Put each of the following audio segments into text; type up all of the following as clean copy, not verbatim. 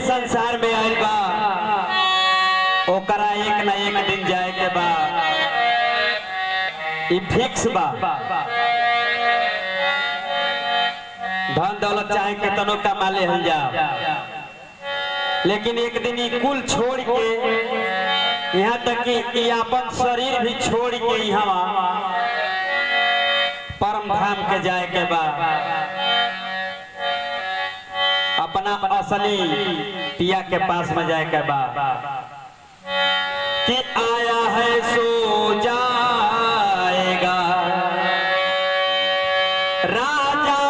संसार में आइल बा ओकरा एक ना एक दिन जाए के बा, ई फिक्स बा। धन दौलत चाहे कितनो कमा ले हम जा, लेकिन एक दिन ई कुल छोड़ के, यहाँ तक कि अपन शरीर भी छोड़ के यहाँ परम धाम के जाए के बा, अपना असली पिया के पास में जाए के बा। कि आया है सो जाएगा राजा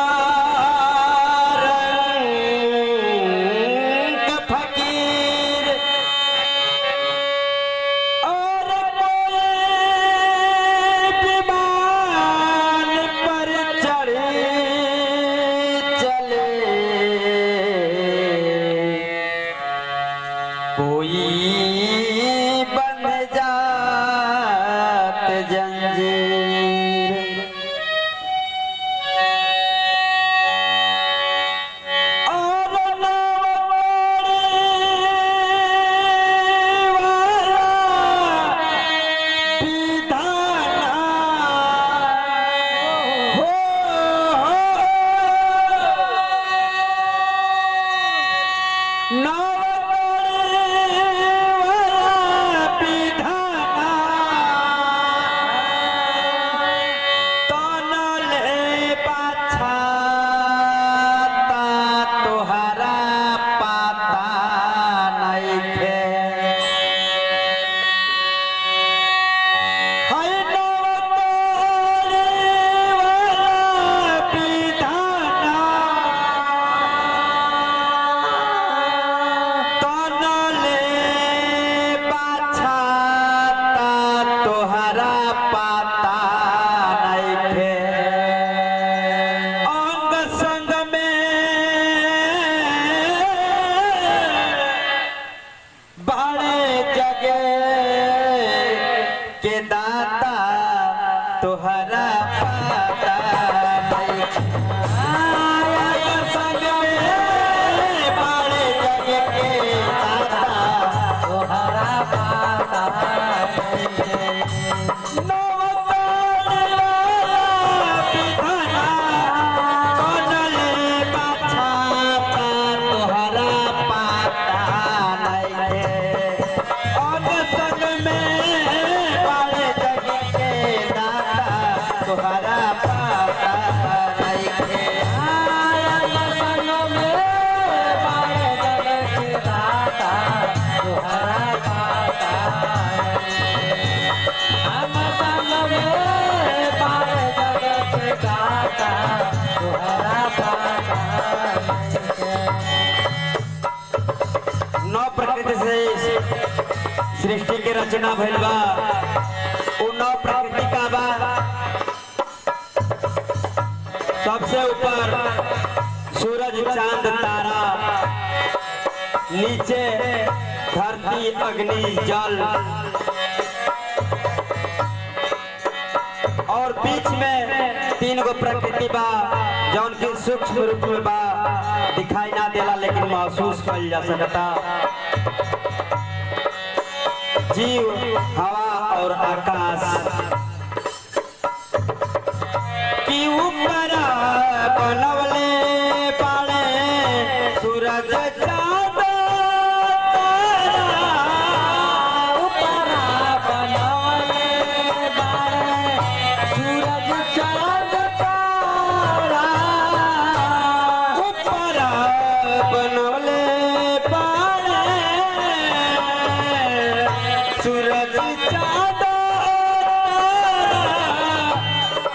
रंग फकीर, और कोई विमान पर चढ़े चले, कोई बन जात जंजीर। और तोहरा पता नहीं, आया संग में बड़े जग के दाता तोहरा पता नहीं। नौ प्रकृति से सृष्टि के रचना भइल बा, उ नौ प्रकृति का बा। सबसे ऊपर सूरज चांद तारा, नीचे धरती अग्नि जल, और बीच में तीन गो प्रकृति बा जौन की सूक्ष्म रूप में बा, दिखाई ना देला लेकिन महसूस कइल जा सकता। जीव, हवा और आकाश की ऊपर बनवले पाड़े सूरज चांद तारा, ऊपर बनवले पाड़े सूरज चांद तारा, ऊपर बनवले पाड़े सूरज चांद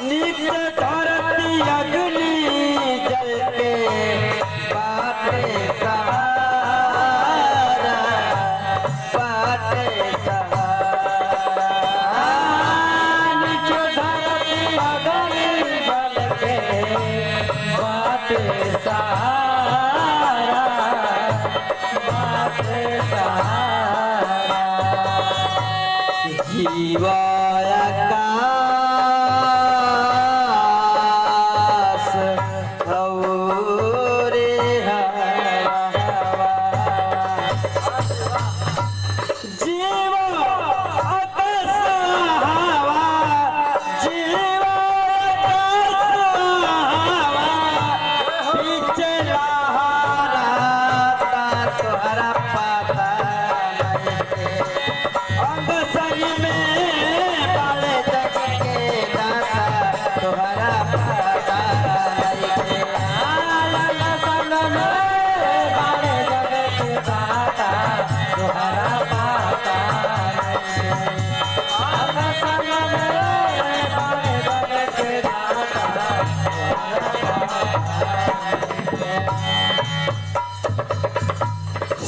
नित्य धरती अग्नि जल के बाटे सहारा, बाटे सहारा, नित्य धरती अग्नि जल के बाटे सहारा, बाटे सहारा। जीवाय आकाश हौरे हवा,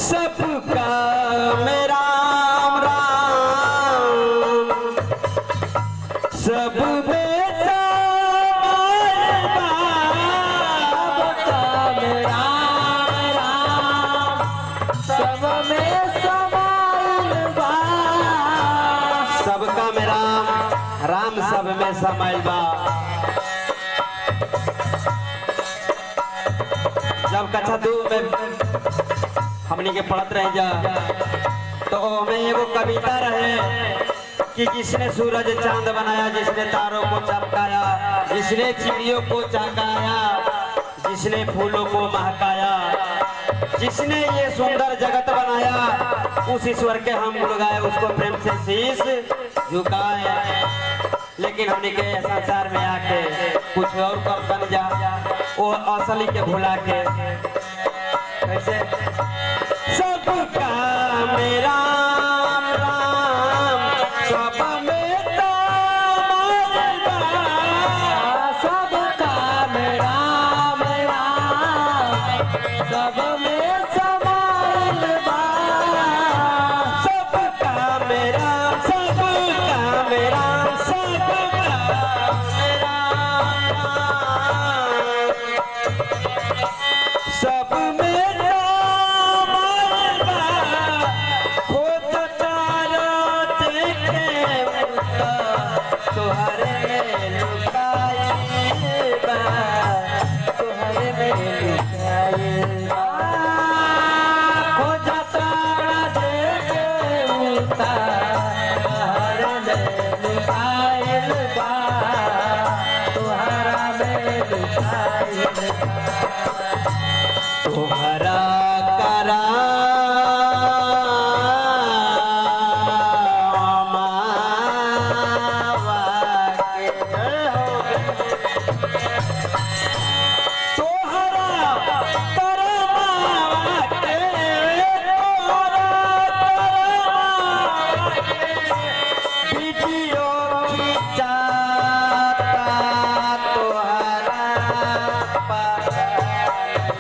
सबका मेरा राम सब में सबका में राम राम सब में समाइल बा। जब कक्षा 2 में हमनी के पढ़त रह जा तो में एगो कविता रहे कि जिसने सूरज चांद बनाया, जिसने तारों को चमकाया, जिसने चिड़ियों को चहकाया, जिसने फूलों को महकाया, जिसने ये सुंदर जगत बनाया, उस ईश्वर के हम लोग आए उसको प्रेम से शीश झुकाए। लेकिन हमने के संसार में आके कुछ और कब बन जा, वो असली के भुला के कैसे सबका मेरा राम सब में सबका मेरा सब में समाइल बा। सबका मेरा सबका मेरा सबका मेरा सब में तुम्हारा